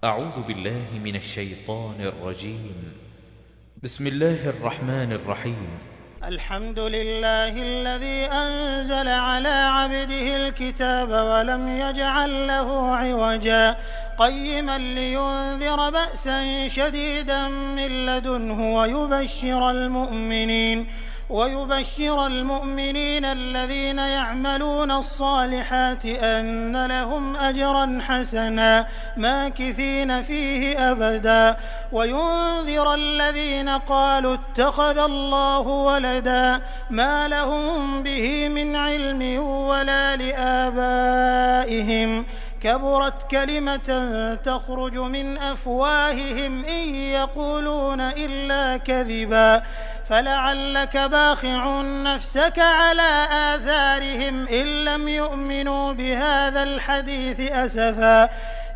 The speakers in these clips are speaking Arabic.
أعوذ بالله من الشيطان الرجيم. بسم الله الرحمن الرحيم. الحمد لله الذي أنزل على عبده الكتاب ولم يجعل له عوجا قيما لينذر بأسا شديدا من لدنه ويبشر المؤمنين الذين يعملون الصالحات أن لهم أجرا حسنا ماكثين فيه أبدا وينذر الذين قالوا اتخذ الله ولدا ما لهم به من علم ولا لآبائهم كبرت كلمة تخرج من أفواههم إن يقولون إلا كذبا فلعلك باخع نفسك على آثارهم إن لم يؤمنوا بهذا الحديث أسفا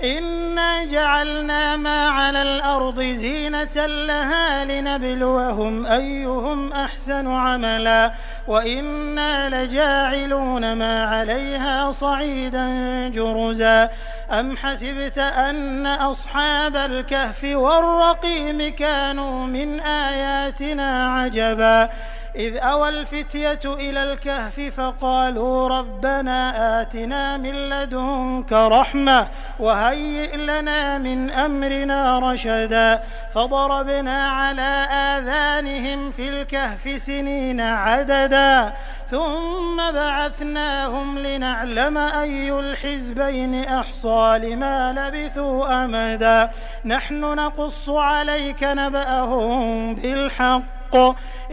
إنا جعلنا ما على الأرض زينة لها لنبلوهم أيهم أحسن عملا وإنا لجاعلون ما عليها صعيدا جرزا أم حسبت أن أصحاب الكهف والرقيم كانوا من آياتنا عجبا إذ أوى الفتية إلى الكهف فقالوا ربنا آتنا من لدنك رحمة وهيئ لنا من أمرنا رشدا فضربنا على آذانهم في الكهف سنين عددا ثم بعثناهم لنعلم أي الحزبين أحصى لما لبثوا أمدا نحن نقص عليك نبأهم بالحق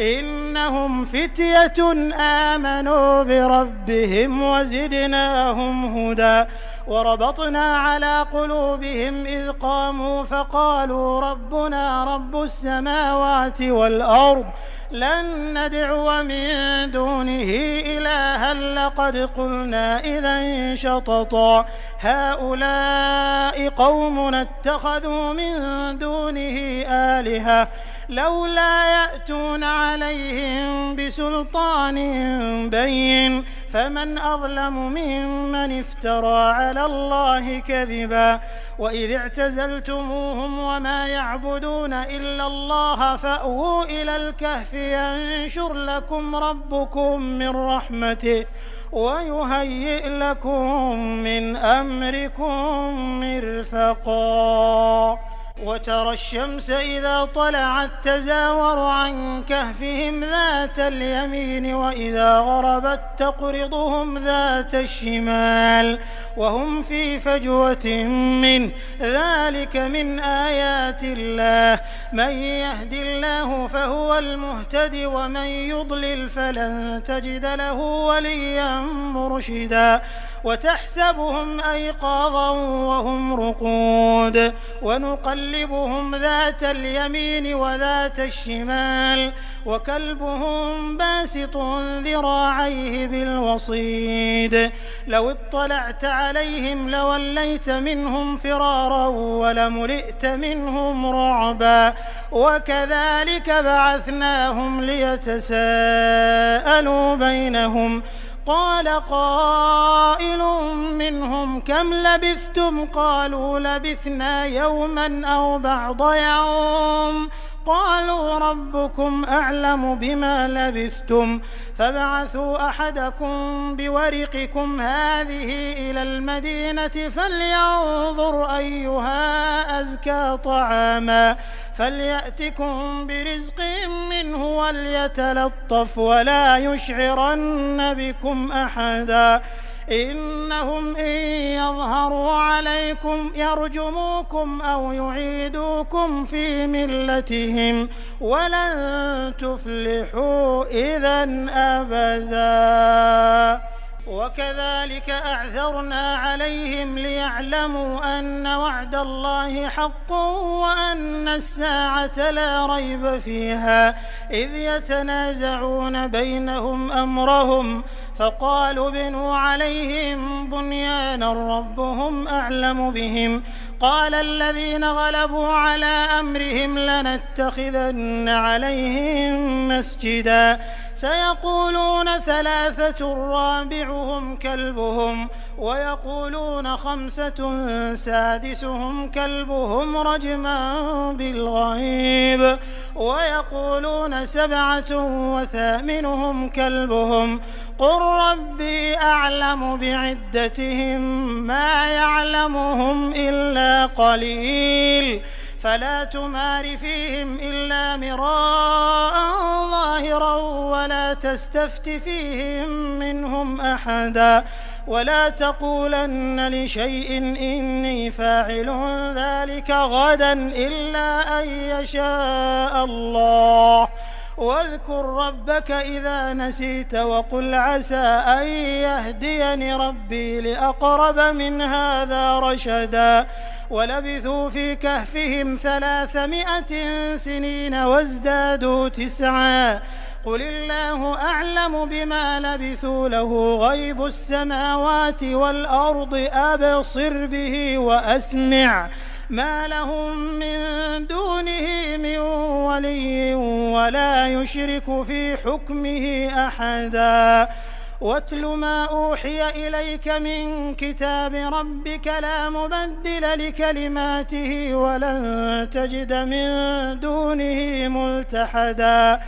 إنهم فتية آمنوا بربهم وزدناهم هدى وربطنا على قلوبهم إذ قاموا فقالوا ربنا رب السماوات والأرض لن ندعو من دونه إلها لقد قلنا إذا شططا هؤلاء قومنا اتخذوا من دونه آلهة لولا يأتون عليهم بسلطان بين فمن أظلم ممن افترى على الله كذبا وإذ اعتزلتموهم وما يعبدون إلا الله فأووا إلى الكهف ينشر لكم ربكم من رحمته ويهيئ لكم من أمركم مرفقا وترى الشمس إذا طلعت تزاور عن كهفهم ذات اليمين وإذا غربت تقرضهم ذات الشمال وهم في فجوة منه ذلك من آيات الله من يهد الله فهو المهتد ومن يضلل فلن تجد له وليا مرشدا وتحسبهم أيقاظا وهم رقود ونقلبهم ذات اليمين وذات الشمال وكلبهم باسط ذراعيه بالوصيد لو اطلعت عليهم لوليت منهم فرارا ولملئت منهم رعبا وكذلك بعثناهم ليتساءلوا بينهم قال قائل منهم كم لبثتم قالوا لبثنا يوما أو بعض يوم قالوا ربكم أعلم بما لبثتم فابعثوا أحدكم بورقكم هذه إلى المدينة فلينظر أيها أزكى طعاما فليأتكم برزق منه وليتلطف ولا يشعرن بكم أحدا إنهم إن يظهروا عليكم يرجموكم أو يعيدوكم في ملتهم ولن تفلحوا إذا أبدا وكذلك أعثرنا عليهم ليعلموا أن وعد الله حق وأن الساعة لا ريب فيها إذ يتنازعون بينهم أمرهم فقالوا ابنوا عليهم بنيانا ربهم أعلم بهم قال الذين غلبوا على أمرهم لنتخذن عليهم مسجدا سيقولون 3 رابعهم كلبهم ويقولون 5 سادسهم كلبهم رجما بالغيب ويقولون 7 وثامنهم كلبهم قل ربي أعلم بعدتهم ما يعلمهم إلا قليل فلا تمار فيهم إلا مراء ظاهرا ولا تستفت فيهم منهم أحدا ولا تقولن لشيء إني فاعل ذلك غدا إلا أن يشاء الله واذكر ربك إذا نسيت وقل عسى أن يهديني ربي لأقرب من هذا رشدا ولبثوا في كهفهم 300 سنين وازدادوا 9 قل الله أعلم بما لبثوا له غيب السماوات والأرض أبصر به وأسمع ما لهم من دونه من ولي ولا يشرك في حكمه أحدا واتل ما أوحي إليك من كتاب ربك لا مبدل لكلماته ولن تجد من دونه ملتحدا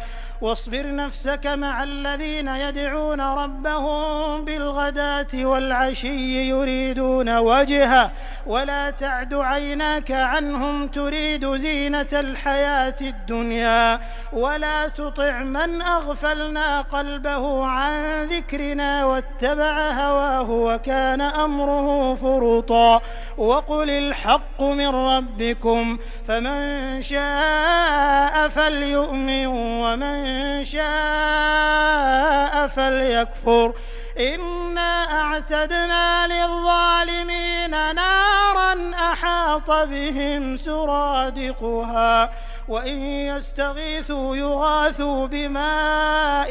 واصبر نفسك مع الذين يدعون ربهم بالغداة والعشي يريدون وجهه ولا تعد عيناك عنهم تريد زينة الحياة الدنيا ولا تطع من أغفلنا قلبه عن ذكرنا واتبع هواه وكان أمره فرطا وقل الحق من ربكم فمن شاء فليؤمن ومن شاء فليكفر إنا أعتدنا للظالمين نارا أحاط بهم سرادقها وإن يستغيثوا يغاثوا بماء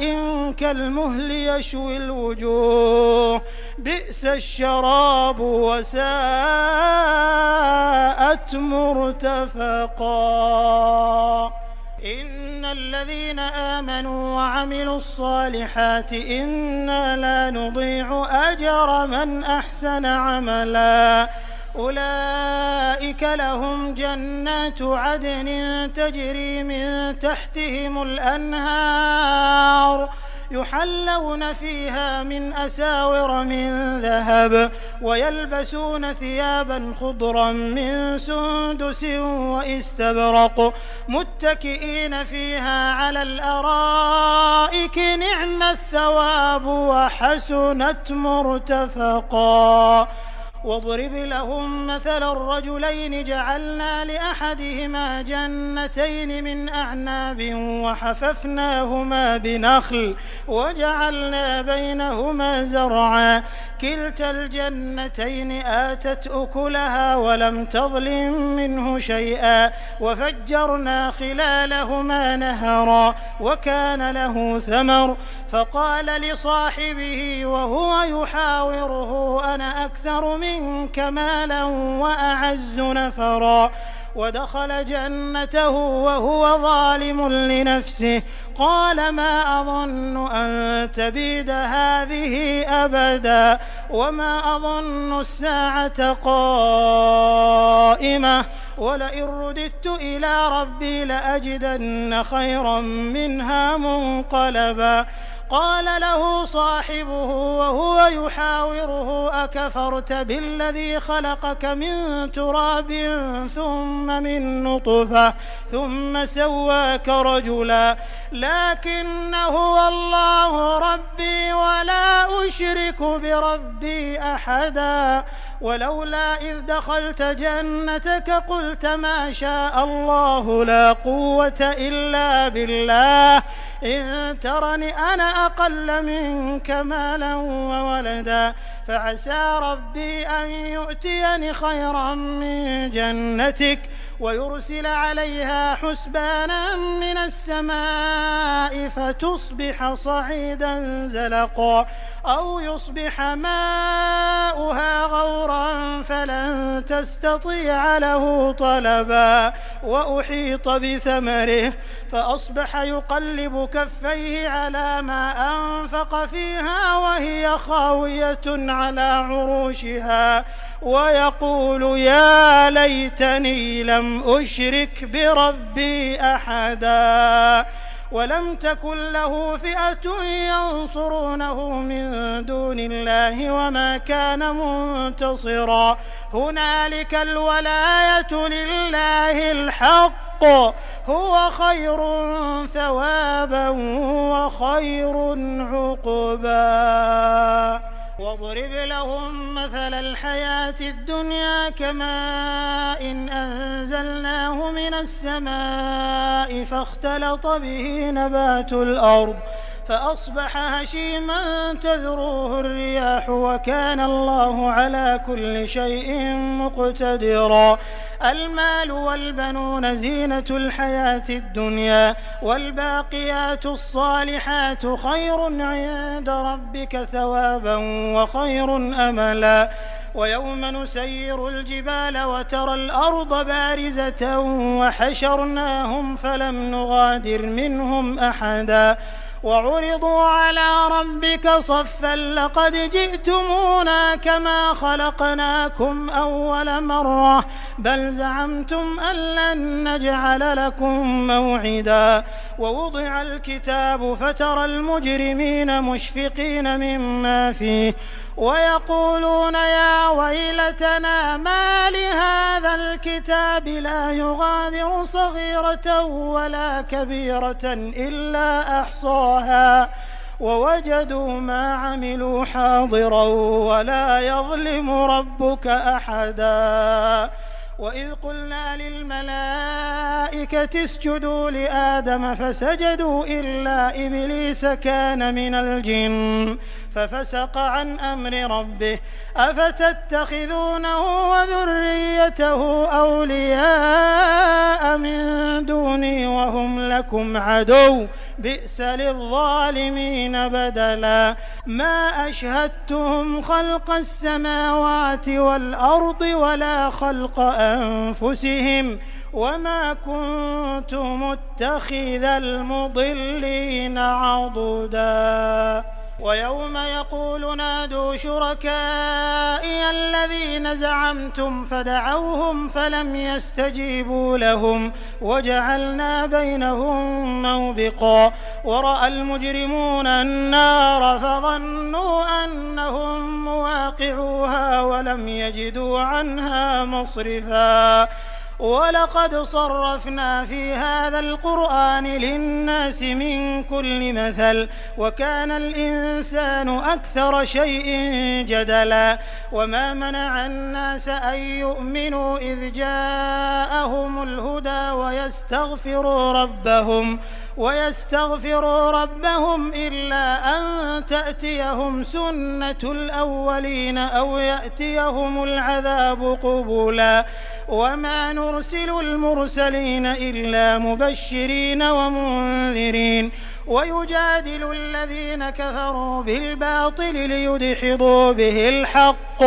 كالمهل يشوي الوجوه بئس الشراب وساءت مرتفقا إن الذين آمنوا وعملوا الصالحات إنا لا نضيع أجر من أحسن عملا أولئك لهم جنات عدن تجري من تحتهم الأنهار يحلون فيها من أساور من ذهب ويلبسون ثيابا خضرا من سندس واستبرق متكئين فيها على الأرائك نعم الثواب وحسنت مرتفقا واضرب لهم مثل الرجلين جعلنا لأحدهما جنتين من أعناب وحففناهما بنخل وجعلنا بينهما زرعا كلتا الجنتين آتت أكلها ولم تظلم منه شيئا وفجرنا خلالهما نهرا وكان له ثمر فقال لصاحبه وهو يحاوره أنا أكثر منك مالا وأعز نفرا ودخل جنته وهو ظالم لنفسه قال ما أظن أن تبيد هذه أبدا وما أظن الساعة قائمة ولئن رددت إلى ربي لأجدن خيرا منها منقلبا قال له صاحبه وهو يحاوره أكفرت بالذي خلقك من تراب ثم من نطفة ثم سواك رجلا لكن هو الله ربي ولا أشرك بربي أحدا ولولا إذ دخلت جنتك قلت ما شاء الله لا قوة إلا بالله إن ترني أنا أقل منك مالا وولدا فعسى ربي أن يؤتيني خيرا من جنتك ويرسل عليها حسبانا من السماء فتصبح صعيدا زلقا أو يصبح ماؤها غورا فلن تستطيع له طلبا وأحيط بثمره فأصبح يقلب كفيه على ما أنفق فيها وهي خاوية على عروشها ويقول يا ليتني لم أشرك بربي أحدا ولم تكن له فئة ينصرونه من دون الله وما كان منتصرا هنالك الولاية لله الحق هو خير ثوابا وخير عقبا واضرب لهم مثل الحياة الدنيا كماء إن أنزلناه من السماء فاختلط به نبات الأرض فأصبح هشيما تذروه الرياح وكان الله على كل شيء مقتدرا المال والبنون زينة الحياة الدنيا والباقيات الصالحات خير عند ربك ثوابا وخير أملا ويوم نسير الجبال وترى الأرض بارزة وحشرناهم فلم نغادر منهم أحدا وعرضوا على ربك صفا لقد جئتمونا كما خلقناكم أول مرة بل زعمتم أن لن نجعل لكم موعدا ووضع الكتاب فترى المجرمين مشفقين مما فيه ويقولون يا ويلتنا ما لهذا الكتاب لا يغادر صغيرة ولا كبيرة إلا أحصاها ووجدوا ما عملوا حاضرا ولا يظلم ربك أحدا وإذ قلنا للملائكة اسجدوا لآدم فسجدوا إلا إبليس كان من الجن ففسق عن أمر ربه أفتتخذونه وذريته أولياء من دوني وهم لكم عدو بئس للظالمين بدلا ما أشهدتهم خلق السماوات والأرض ولا خلق أنفسهم وما كنت متخذ المضلين عضدا ويوم يقول نادوا شركائي الذين زعمتم فدعوهم فلم يستجيبوا لهم وجعلنا بينهم موبقا ورأى المجرمون النار فظنوا أنهم مواقعوها ولم يجدوا عنها مصرفا ولقد صرفنا في هذا القرآن للناس من كل مثل وكان الإنسان أكثر شيء جدلا وما منع الناس أن يؤمنوا إذ جاءهم الهدى ويستغفروا ربهم إلا أن تأتيهم سنة الأولين أو يأتيهم العذاب قبلا وما نرسل المرسلين إلا مبشرين ومنذرين ويجادل الذين كفروا بالباطل ليدحضوا به الحق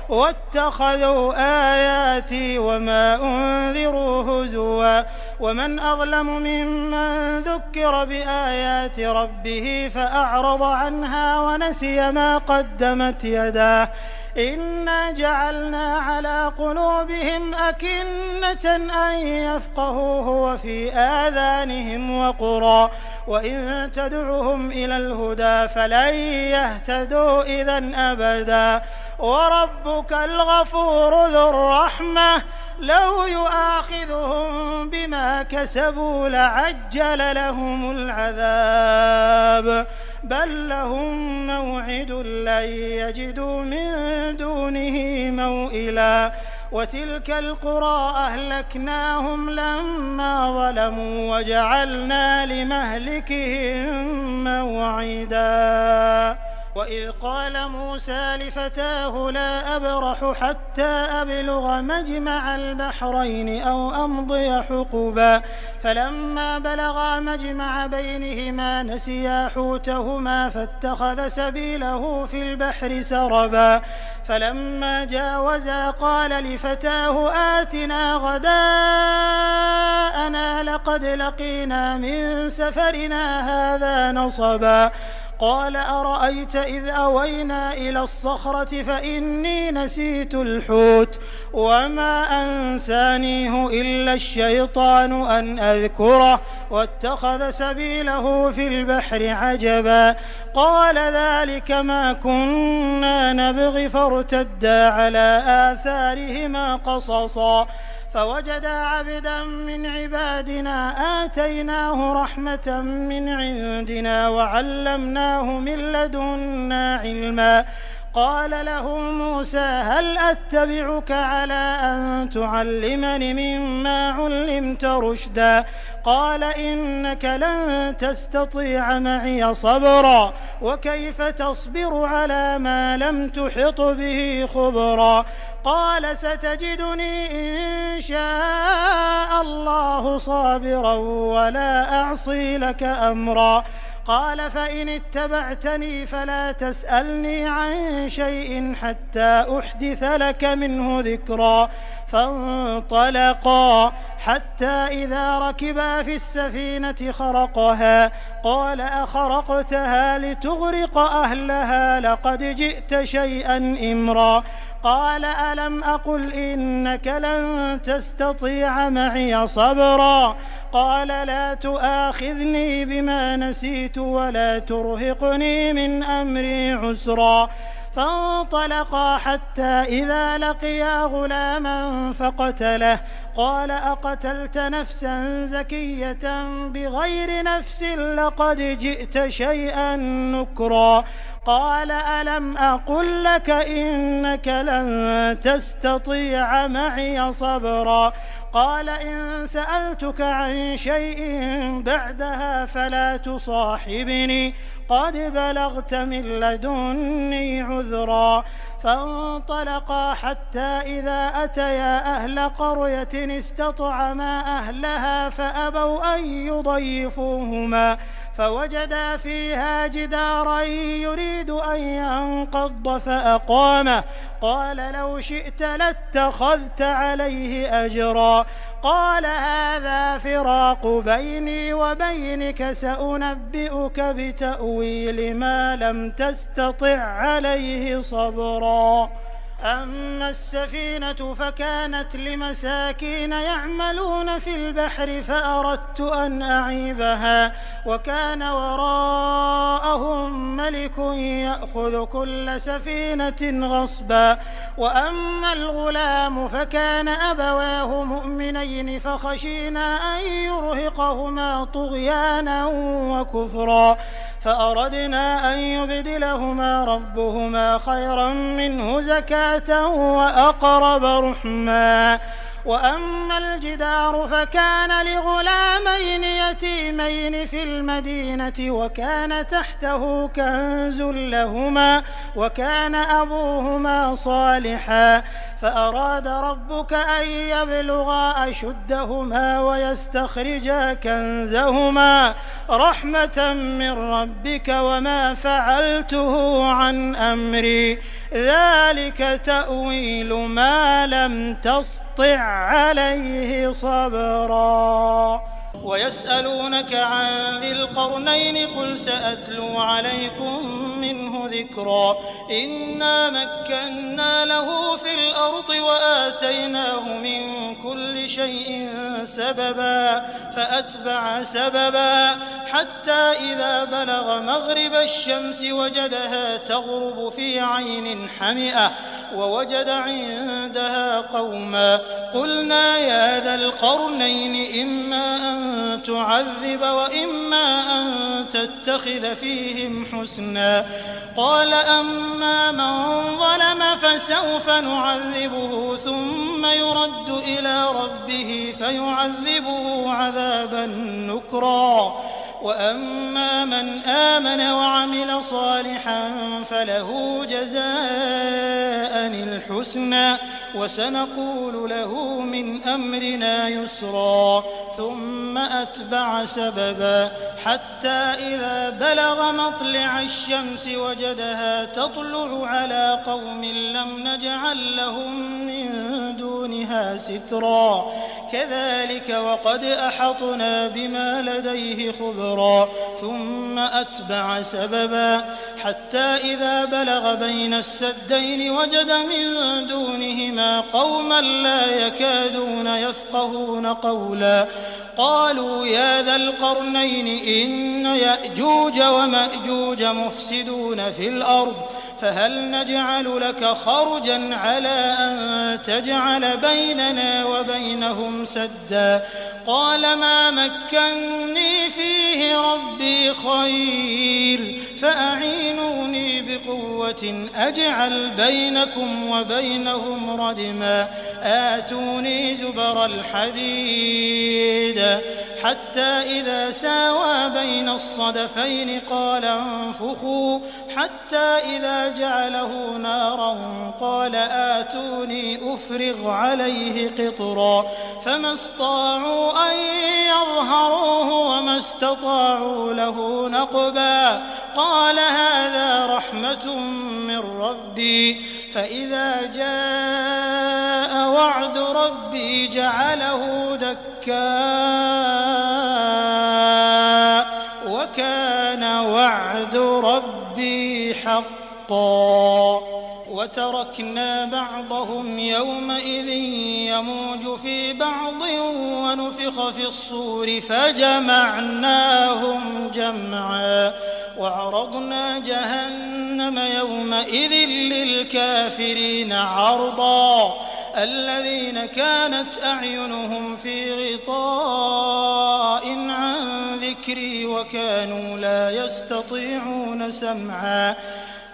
واتخذوا آياتي وما أنذروا هزوا ومن أظلم ممن ذكر بآيات ربه فأعرض عنها ونسي ما قدمت يداه إنا جعلنا على قلوبهم أكنة أن يفقهوه وفي آذانهم وقرا وإن تدعهم إلى الهدى فلن يهتدوا إذن أبدا وربك الغفور ذو الرحمة لو يؤاخذهم بما كسبوا لعجل لهم العذاب بل لهم موعد لن يجدوا من دونه موئلا وتلك القرى أهلكناهم لما ظلموا وجعلنا لمهلكهم موعدا وإذ قال موسى لفتاه لا أبرح حتى أبلغ مجمع البحرين أو أمضي حقبا فلما بلغا مجمع بينهما نسيا حوتهما فاتخذ سبيله في البحر سربا فلما جاوزا قال لفتاه آتنا غداءنا لقد لقينا من سفرنا هذا نصبا قال أرأيت إذ أوينا إلى الصخرة فإني نسيت الحوت وما أنسانيه إلا الشيطان أن أذكره واتخذ سبيله في البحر عجبا قال ذلك ما كنا نبغي فارتدا على آثارهما قصصا فوجدا عبدا من عبادنا آتيناه رحمة من عندنا وعلمناه من لدنا علما قال له موسى هل أتبعك على أن تعلمني مما علمت رشدا قال إنك لن تستطيع معي صبرا وكيف تصبر على ما لم تحط به خبرا قال ستجدني إن شاء الله صابرا ولا أعصي لك أمرا قال فإن اتبعتني فلا تسألني عن شيء حتى أحدث لك منه ذكرا فانطلقا حتى إذا ركبا في السفينة خرقها قال أخرقتها لتغرق أهلها لقد جئت شيئا إمرا قال ألم أقل إنك لن تستطيع معي صبرا قال لا تؤاخذني بما نسيت ولا ترهقني من أمري عسرا فانطلقا حتى إذا لقيا غلاما فقتله قال أقتلت نفسا زكية بغير نفس لقد جئت شيئا نكرا قال ألم أقل لك إنك لن تستطيع معي صبرا قال إن سألتك عن شيء بعدها فلا تصاحبني قد بلغت من لدني عذرا فانطلقا حتى إذا أتيا أهل قرية استطعما أهلها فأبوا أن يضيفوهما فوجدا فيها جدارا يريد أن ينقض فأقامه قال لو شئت لاتخذت عليه أجرا قال هذا فراق بيني وبينك سأنبئك بتأويل ما لم تستطع عليه صبرا أما السفينة فكانت لمساكين يعملون في البحر فأردت أن أعيبها وكان وراءهم ملك يأخذ كل سفينة غصبا وأما الغلام فكان أبواه مؤمنين فخشينا أن يرهقهما طغيانا وكفرا فأردنا أن يبدلهما ربهما خيرا منه زكاة وأقرب رحما وأما الجدار فكان لغلامين يتيمين في المدينة وكان تحته كنز لهما وكان أبوهما صالحا فأراد ربك أن يبلغا أشدهما ويستخرجا كنزهما رحمة من ربك وما فعلته عن أمري ذلك تأويل ما لم تسطع عليه صبرا ويسألونك عن ذي القرنين قل سأتلو عليكم منه ذكرا إنا مكنا له في الأرض وآتيناه من كل شيء سببا فأتبع سببا حتى إذا بلغ مغرب الشمس وجدها تغرب في عين حمئة ووجد عندها قوما قلنا يا ذا القرنين إما أن تعذب وإما أن تتخذ فيهم حسنا قال أما من ظلم فسوف نعذبه ثم يرد إلى ربه فيعذبه عذابا نكرا وأما من آمن وعمل صالحا فله جزاء الحسنى وسنقول له من أمرنا يسرا ثم أتبع سببا حتى إذا بلغ مطلع الشمس وجدها تطلع على قوم لم نجعل لهم من دونها سترا كذلك وقد أحطنا بما لديه خبرا ثم أتبع سببا حتى إذا بلغ بين السدين وجد من دونهما قوما لا يكادون يفقهون قولا قالوا يا ذا القرنين إن يأجوج ومأجوج مفسدون في الأرض فهل نجعل لك خرجا على أن تجعل بيننا وبينهم سدا قال ما مكني فيه ربي خير فأعينوني بقوة أجعل بينكم وبينهم ردما آتوني زبر الحديد حتى إذا ساوى بين الصدفين قال انفخوا حتى إذا جعله نارا قال آتوني أفرغ عليه قطرا فما استطاعوا أن يظهروه وما استطاعوا له نقبا قال هذا رحمة من ربي فإذا جاء وعد ربي جعله دكاء وكان وعد ربي حقا وتركنا بعضهم يومئذ يموج في بعض ونفخ في الصور فجمعناهم جمعا وعرضنا جهنم يومئذ للكافرين عرضا الذين كانت أعينهم في غطاء عن ذكري وكانوا لا يستطيعون سمعا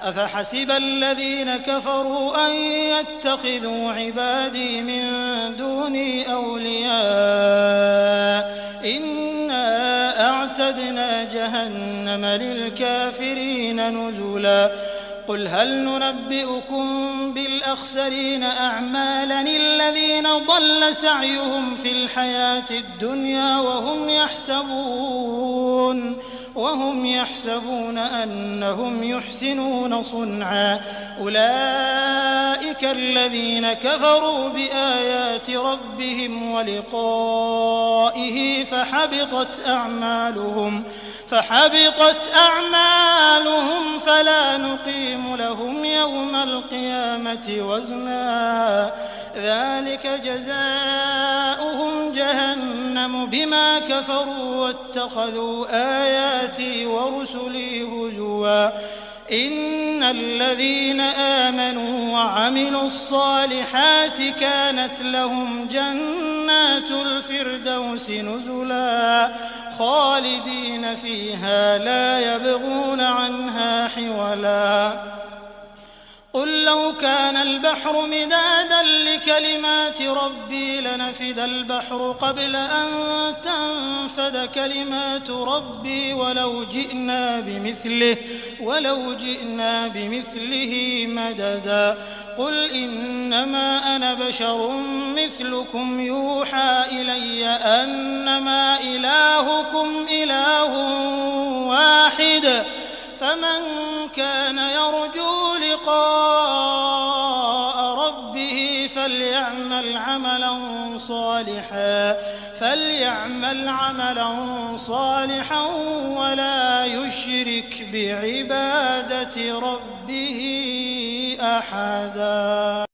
أفحسب الذين كفروا أن يتخذوا عبادي من دوني أولياء إنا أعتدنا جهنم للكافرين نزلا قل هل ننبئكم بالأخسرين أعمالا الذين ضل سعيهم في الحياة الدنيا وهم يحسبون أنهم يحسنون صنعا أولئك الذين كفروا بآيات ربهم ولقائه فحبطت أعمالهم فلا نقيم لهم يوم القيامة وزنا ذلك جزاؤهم جهنم بما كفروا واتخذوا آياتي ورسلي هزوا إن الذين آمنوا وعملوا الصالحات كانت لهم جنات الفردوس نزلا خالدين فيها لا يبغون عنها حولا قل لو كان البحر مدادا لكلمات ربي لنفد البحر قبل أن تنفد كلمات ربي ولو جئنا بمثله مددا قل إنما أنا بشر مثلكم يوحى إلي أنما إلهكم إله واحد فمن كان يرجو لقاء ربه فليعمل عملا صالحا ولا يشرك بعبادة ربه أحدا.